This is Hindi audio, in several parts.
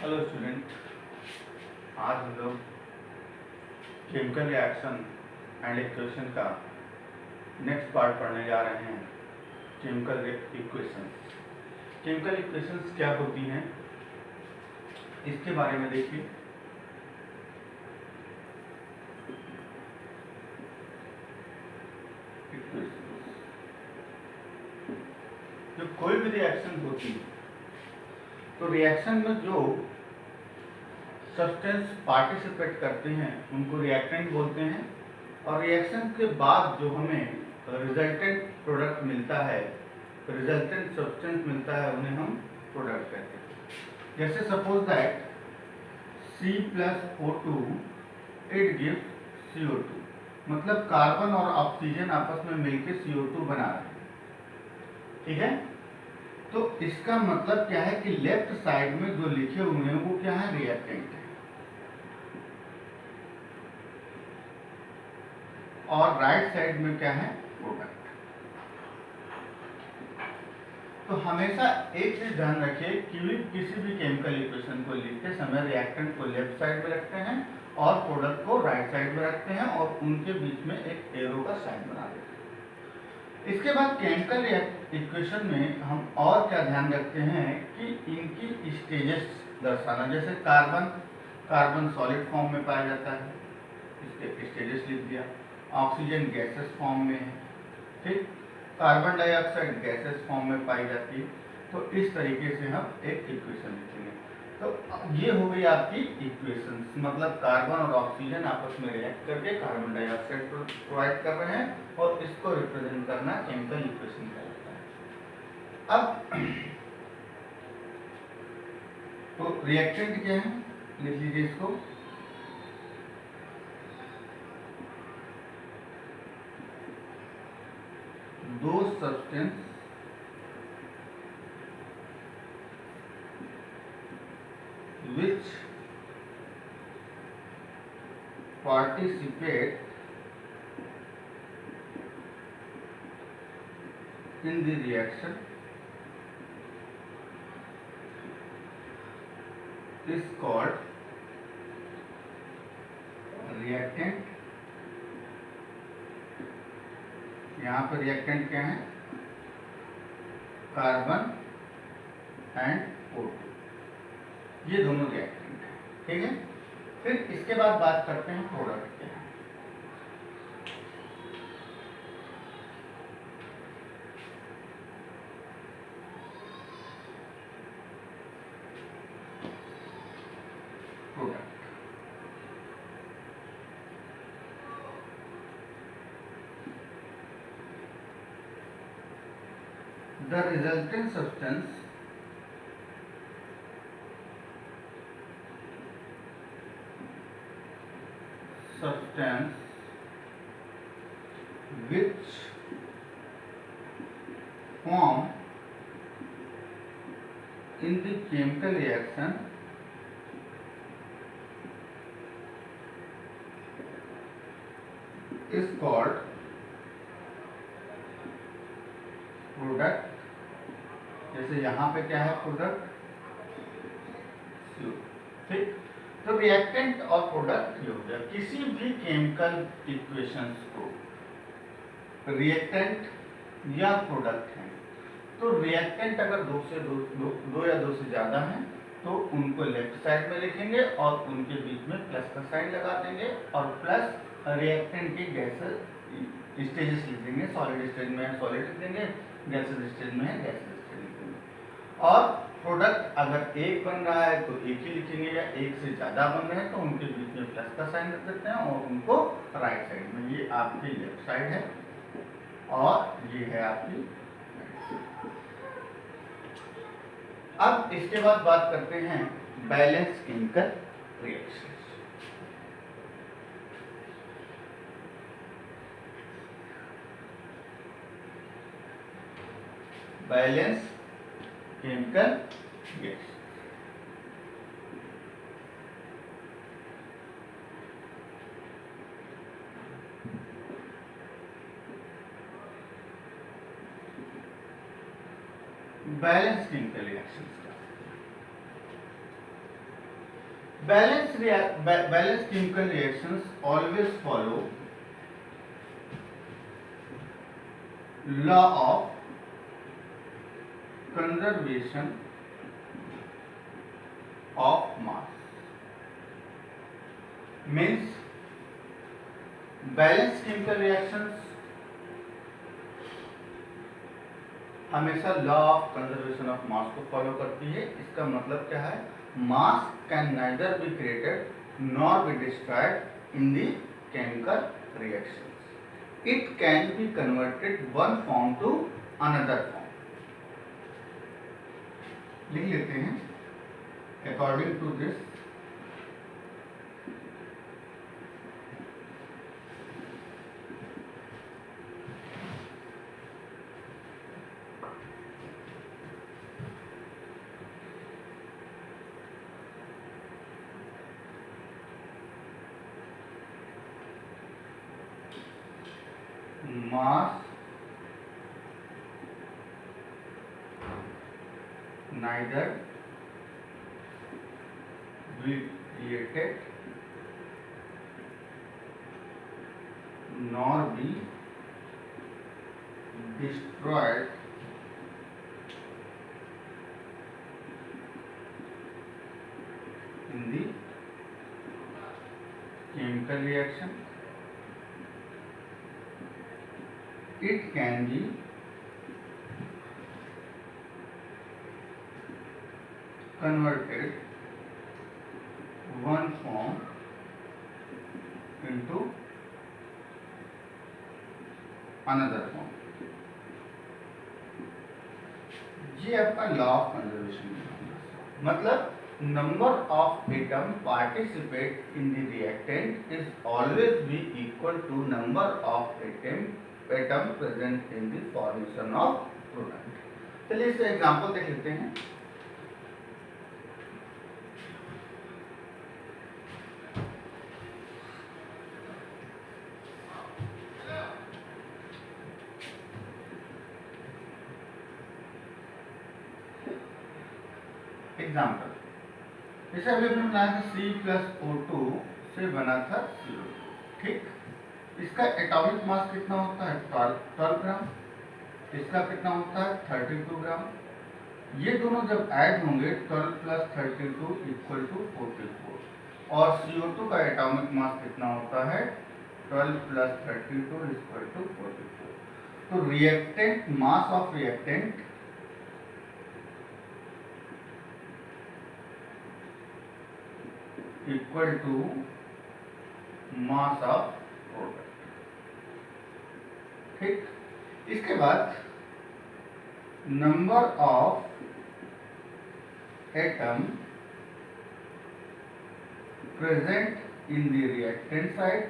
हेलो स्टूडेंट, आज हम लोग केमिकल रिएक्शन एंड इक्वेशन का नेक्स्ट पार्ट पढ़ने जा रहे हैं। Chemical equations. केमिकल इक्वेशंस क्या होती हैं इसके बारे में देखिए। जब कोई भी रिएक्शन होती है तो रिएक्शन में जो सब्सटेंस पार्टिसिपेट करते हैं उनको रिएक्टेंट बोलते हैं, और रिएक्शन के बाद जो हमें रिजल्टेंट प्रोडक्ट मिलता है, रिजल्टेंट सब्सटेंस मिलता है, उन्हें हम प्रोडक्ट कहते हैं। जैसे suppose that C+O2 it gives CO2, मतलब कार्बन और ऑक्सीजन आपस में मिलकर CO2 बना रहे हैं। ठीक है, तो इसका मतलब क्या है कि लेफ्ट साइड में जो लिखे हुए हैं वो क्या है, रिएक्टेंट है, और राइट साइड में क्या है, प्रोडक्ट। तो हमेशा एक चीज ध्यान रखिए कि किसी भी केमिकल इक्वेशन को लिखते समय रिएक्टेंट को लेफ्ट साइड में रखते हैं और प्रोडक्ट को राइट साइड में रखते हैं, और उनके बीच में एक एरो का साइन बना देते हैं। इसके बाद केमिकल इक्वेशन में हम और क्या ध्यान रखते हैं कि इनकी स्टेजेस दर्शाना। जैसे कार्बन सॉलिड फॉर्म में पाया जाता है, इसके स्टेजेस लिख दिया। ऑक्सीजन गैसेस फॉर्म में है, ठीक। कार्बन डाइऑक्साइड गैसेस फॉर्म में पाई जाती है। तो इस तरीके से हम एक इक्वेशन लिखेंगे। तो ये हो गई आपकी इक्वेशन, मतलब कार्बन और ऑक्सीजन आपस में रिएक्ट करके कार्बन डाइऑक्साइड प्रोवाइड कर रहे हैं, और इसको रिप्रेजेंट करना केमिकल इक्वेशन कहलाता है। अब तो रिएक्टेंट क्या है, लिख लीजिए इसको। दो substance which participate in the reaction is called reactant। यहाँ पर रिएक्टेंट क्या है, कार्बन एंड O2, ये दोनों रिएक्टेंट है। ठीक है, फिर इसके बाद बात करते हैं प्रोडक्ट क्या है। Product the resultant substance which form in the chemical reaction is called product. जैसे यहाँ पे क्या है, प्रोडक्ट। ठीक, तो रिएक्टेंट और प्रोडक्ट ये हो गया। किसी भी केमिकल इक्वेशंस को रिएक्टेंट या प्रोडक्ट है, तो रिएक्टेंट अगर दो या दो से ज्यादा हैं तो उनको लेफ्ट साइड में लिखेंगे और उनके बीच में प्लस का साइन लगा देंगे, और प्लस रिएक्टेंट की गैसेस स्टेजेस लिख देंगे। सॉलिड स्टेज में है सॉलिड लिख देंगे, गैसेस स्टेज में है गैसेस स्टेज लिख देंगे। और प्रोडक्ट अगर एक बन रहा है तो एक ही लिखेंगे, या एक से ज्यादा बन रहे हैं तो उनके बीच में प्लस का साइन रख देते हैं और उनको राइट साइड में। ये आपकी लेफ्ट साइड है और ये है आपकी। अब इसके बाद बात करते हैं balance chemical reaction. Balance chemical reaction. Balance chemical reaction Balanced chemical reactions always follow law of conservation of mass. Means balanced chemical reactions हमेशा law of conservation of mass को फॉलो करती है। इसका मतलब क्या है? Mass can neither be created nor be destroyed in the chemical reactions. It can be converted one form to another form. लिख लेते हैं according to this mass neither be created nor be destroyed in the chemical reaction. It can be converted one form into another form. ये आपका लॉ ऑफ कंजर्वेशन है। मतलब number of atom participate in the reactant is always be equal to number of atom present in the formation of product. चलिए इसका एग्जांपल देख लेते हैं। एग्जांपल जैसे अभी हमने बनाया था C+O2 से बना था CO2, ठीक। इसका एटॉमिक मास कितना होता है? 12 ग्राम। इसका कितना होता है? 32 ग्राम। ये दोनों जब ऐड होंगे 12 प्लस 32 इक्वल टू 44 और CO2 का एटॉमिक मास कितना होता है? 12 प्लस 32 इक्वल टू 44। तो reactant mass of reactant equal to mass of product, ठीक। इसके बाद number of atom present in the reactant side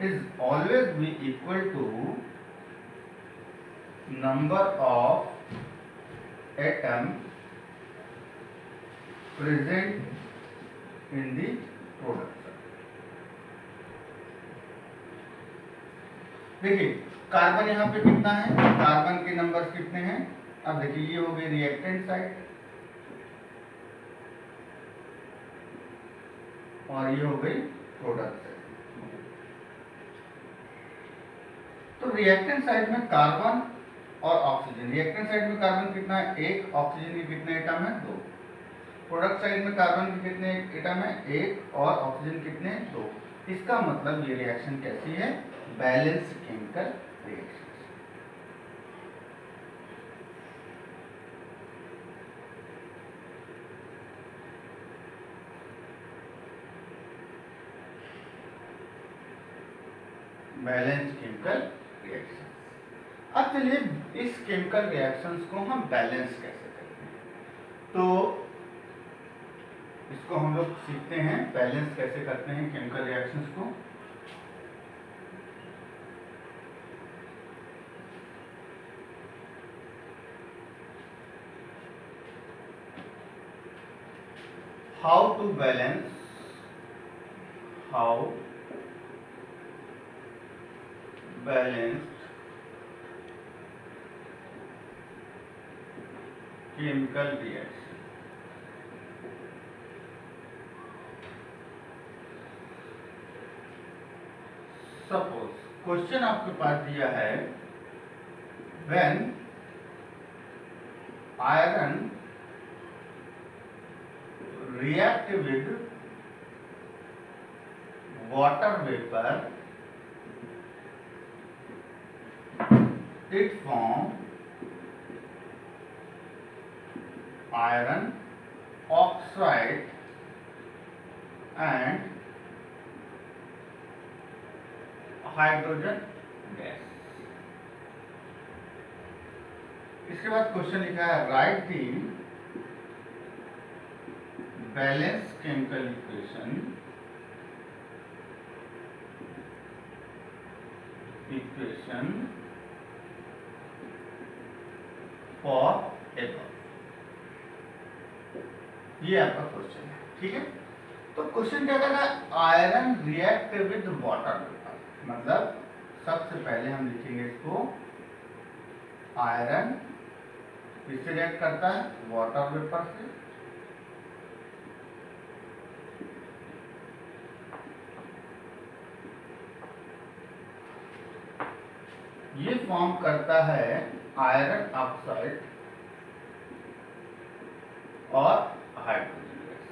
is always be equal to number of atom present in the product। देखिए कार्बन यहाँ पे कितना है? कार्बन के नंबर कितने हैं? अब देखिए ये हो गई रिएक्टेंट साइड और ये हो गई प्रोडक्ट साइड। तो रिएक्टेंट साइड में कार्बन और ऑक्सीजन, रिएक्टेंट साइड में कार्बन कितना है? 1। ऑक्सीजन के कितने एटम है? 2। प्रोडक्ट साइड में कार्बन के कितने एटम है? 1 और ऑक्सीजन कितने? 2। इसका मतलब ये रिएक्शन कैसी है? Balance chemical reaction. Balance chemical reaction. अब चलिए इस केमिकल रिएक्शंस को हम बैलेंस कैसे करते हैं, तो इसको हम लोग सीखते हैं बैलेंस कैसे करते हैं केमिकल रिएक्शंस को। How to balance, how balanced chemical reaction. Suppose question आपके पास दिया है, when iron react with water vapor, it form iron oxide and hydrogen gas. इसके बाद क्वेश्चन लिखा है, write the balance chemical equation for above. ये आपका क्वेश्चन है, ठीक है। तो क्वेश्चन क्या कहता है, iron react with water vapour, मतलब सबसे पहले हम लिखेंगे इसको, आयरन किससे रिएक्ट करता है, वाटर वेपर से। ये फॉर्म करता है आयरन ऑक्साइड और हाइड्रोजन गैस।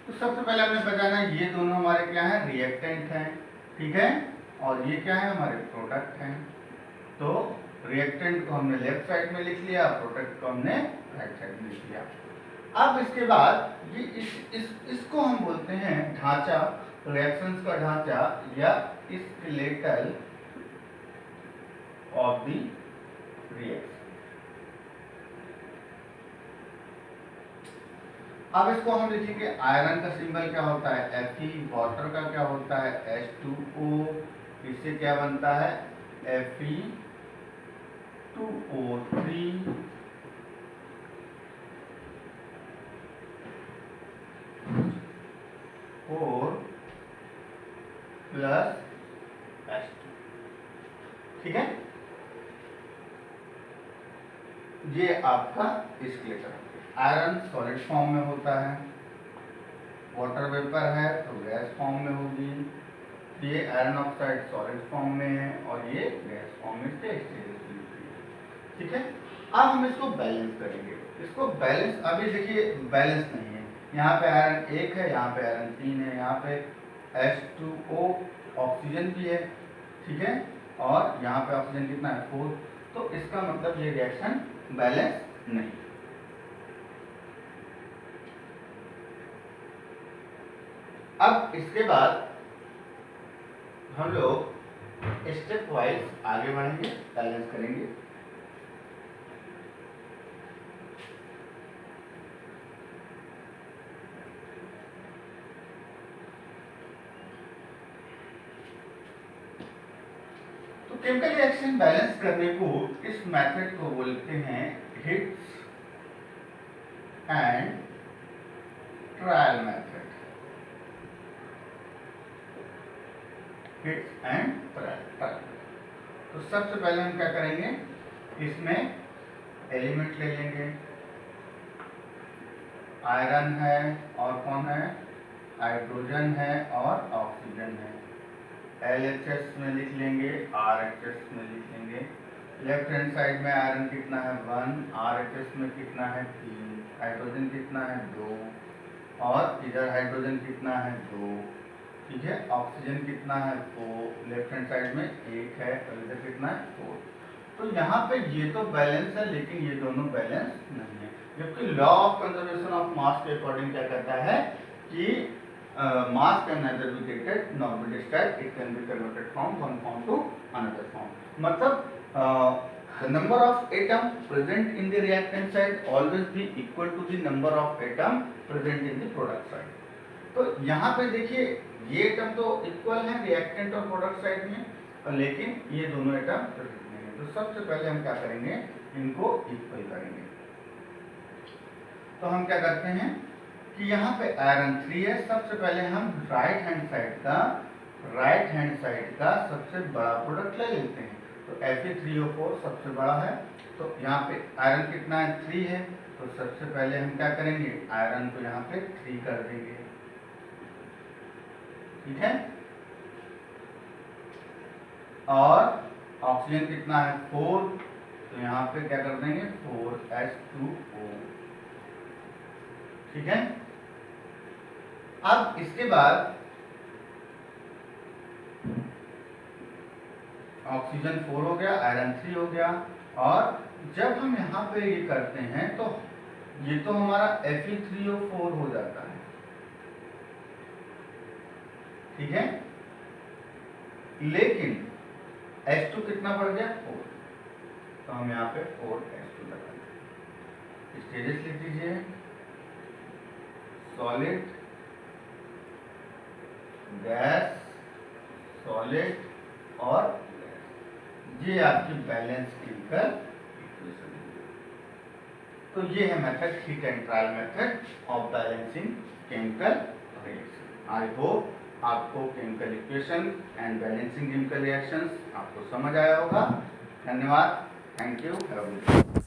तो सबसे पहले हमें बताना है, ये दोनों हमारे क्या हैं, रिएक्टेंट हैं, ठीक है, और ये क्या है, हमारे प्रोडक्ट हैं। तो रिएक्टेंट को हमने लेफ्ट साइड में लिख लिया, प्रोडक्ट को हमने राइट साइड में लिख लिया। अब इसके बाद ये इसको हम बोलते हैं ढांचा, रिएक्शंस का ढांचा या स्केलेटल ऑफ द रिएक्शन। अब इसको हम लिखेंगे, आयरन का सिंबल क्या होता है, Fe, वाटर का क्या होता है, H2O, इससे क्या बनता है, Fe2O3, प्लस H2, ठीक है। ये आपका स्केलेटल। आयरन सॉलिड फॉर्म में होता है, वाटर वेपर है तो गैस फॉर्म में होगी, ये आयरन ऑक्साइड सॉलिड फॉर्म में है और ये गैस फॉर्म में से ठीक है। अब हम इसको बैलेंस करेंगे, इसको बैलेंस, अभी देखिए बैलेंस नहीं है, यहाँ पे आयरन 1 है, यहाँ पे आयरन 3 है, यहाँ पे H2O ऑक्सीजन भी है, ठीक है, और यहाँ पे ऑक्सीजन कितना है, 4। तो इसका मतलब ये रिएक्शन बैलेंस नहीं। अब इसके बाद हम लोग स्टेप वाइज आगे बढ़ेंगे, बैलेंस करेंगे। तो केमिकल रिएक्शन बैलेंस करने को, इस मेथड को बोलते हैं hits and trial method. Hits and trial. तो सबसे पहले हम क्या करेंगे, इसमें एलिमेंट ले लेंगे, आयरन है और कौन है, हाइड्रोजन है और ऑक्सीजन है। LHS में लिख लेंगे, RHS में लिख लेंगे। लेफ्ट हैंड साइड में आयरन कितना है, 1, RHS में कितना है, 3, हाइड्रोजन कितना है, 2, और इधर हाइड्रोजन कितना है, 2, ठीक है, ऑक्सीजन कितना है, 4, लेफ्ट हैंड साइड में 1 है और इधर कितना है, 4। तो यहाँ पे ये तो बैलेंस है लेकिन ये दोनों बैलेंस नहीं है, जबकि लॉ ऑफ कंजर्वेशन ऑफ मास के अकॉर्डिंग क्या कहता है कि mass can neither be created nor be destroyed, it can be converted from one form to another form। मतलब the number of atom present in the reactant side always be equal to the number of atom present in the product side। तो यहाँ पे देखिए ये एटम तो इक्वल है रिएक्टेंट और प्रोडक्ट साइड में, लेकिन ये दोनों एटम प्रेजेंट नहीं है। तो सबसे पहले हम क्या करेंगे, इनको इक्वल करेंगे। तो हम क्या करते हैं कि यहाँ पे आयरन 3 है, सबसे पहले हम राइट हैंड साइड का सबसे बड़ा प्रोडक्ट ले लेते हैं। तो Fe3O4 सबसे बड़ा है। तो यहाँ पे आयरन कितना है, 3 है। तो सबसे पहले हम क्या करेंगे, आयरन को यहाँ पे 3 कर देंगे, ठीक है। और ऑक्सीजन कितना है, 4, तो यहाँ पे क्या कर देंगे 4H2O, ठीक है। अब इसके बाद ऑक्सीजन 4 हो गया, आयरन 3 हो गया। और जब हम यहाँ पे ये करते हैं तो ये तो हमारा Fe3O4 हो जाता है, ठीक है। लेकिन H2 कितना बढ़ गया, 4, तो हम यहाँ पे 4H2 लगाएंगे। स्टेजेस लिख दीजिए, सॉलिड, गैस, सॉलिड और गैस। ये आपकी बैलेंस केमिकल इक्वेशन है। तो ये है method, heat and trial method of balancing chemical reaction. I hope आपको chemical equation and balancing chemical reactions आपको समझ आया होगा। धन्यवाद, thank you, have a good day.